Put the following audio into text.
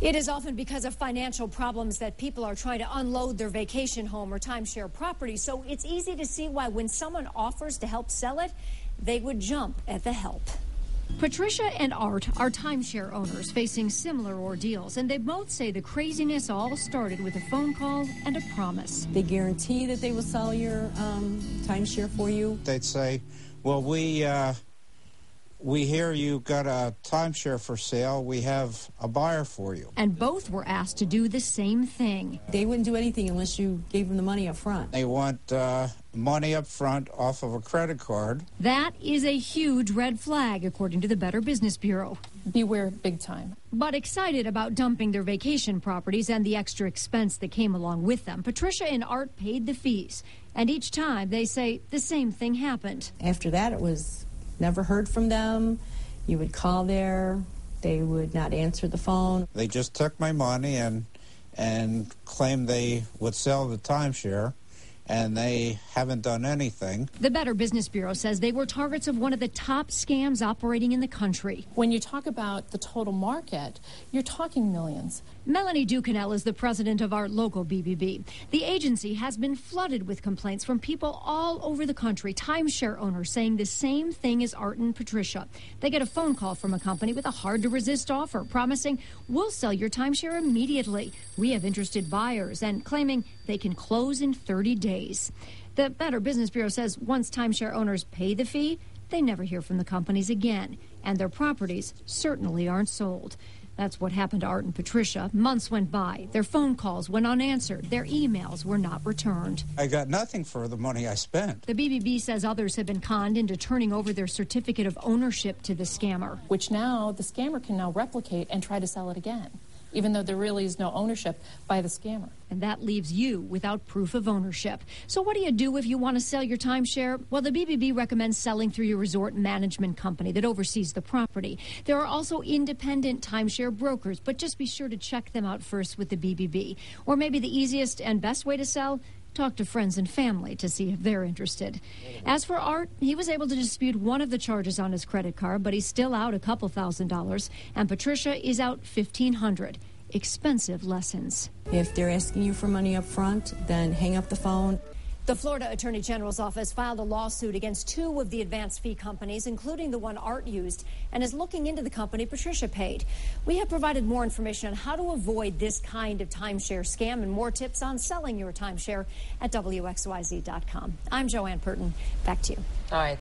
It is often because of financial problems that people are trying to unload their vacation home or timeshare property. So it's easy to see why when someone offers to help sell it, they would jump at the help. Patricia and Art are timeshare owners facing similar ordeals, and they both say the craziness all started with a phone call and a promise. They guarantee that they will sell your timeshare for you. They'd say, well, we hear you got a timeshare for sale. We have a buyer for you. And both were asked to do the same thing. They wouldn't do anything unless you gave them the money up front. They want money up front off of a credit card. That is a huge red flag, according to the Better Business Bureau. Beware big time. But excited about dumping their vacation properties and the extra expense that came along with them, Patricia and Art paid the fees. And each time, they say the same thing happened. After that, it was never heard from them. You would call there. They would not answer the phone. They just took my money and claimed they would sell the timeshare, and they haven't done anything. The Better Business Bureau says they were targets of one of the top scams operating in the country. When you talk about the total market, you're talking millions. Melanie Ducanel is the president of our local BBB. The agency has been flooded with complaints from people all over the country, timeshare owners saying the same thing as Art and Patricia. They get a phone call from a company with a hard-to-resist offer promising, we'll sell your timeshare immediately. We have interested buyers, and claiming they can close in 30 days. The Better Business Bureau says once timeshare owners pay the fee, they never hear from the companies again, and their properties certainly aren't sold. That's what happened to Art and Patricia. Months went by. Their phone calls went unanswered. Their emails were not returned. I got nothing for the money I spent. The BBB says others have been conned into turning over their certificate of ownership to the scammer. Which now the scammer can now replicate and try to sell it again, even though there really is no ownership by the scammer. And that leaves you without proof of ownership. So what do you do if you want to sell your timeshare? Well, the BBB recommends selling through your resort management company that oversees the property. There are also independent timeshare brokers, but just be sure to check them out first with the BBB. Or maybe the easiest and best way to sell, talk to friends and family to see if they're interested. As for Art, he was able to dispute one of the charges on his credit card, but he's still out a couple $1,000s, and Patricia is out $1,500. Expensive lessons. If they're asking you for money up front, then hang up the phone. The Florida Attorney General's office filed a lawsuit against two of the advance fee companies, including the one Art used, and is looking into the company Patricia paid. We have provided more information on how to avoid this kind of timeshare scam and more tips on selling your timeshare at WXYZ.com. I'm Joanne Purton. Back to you. All right.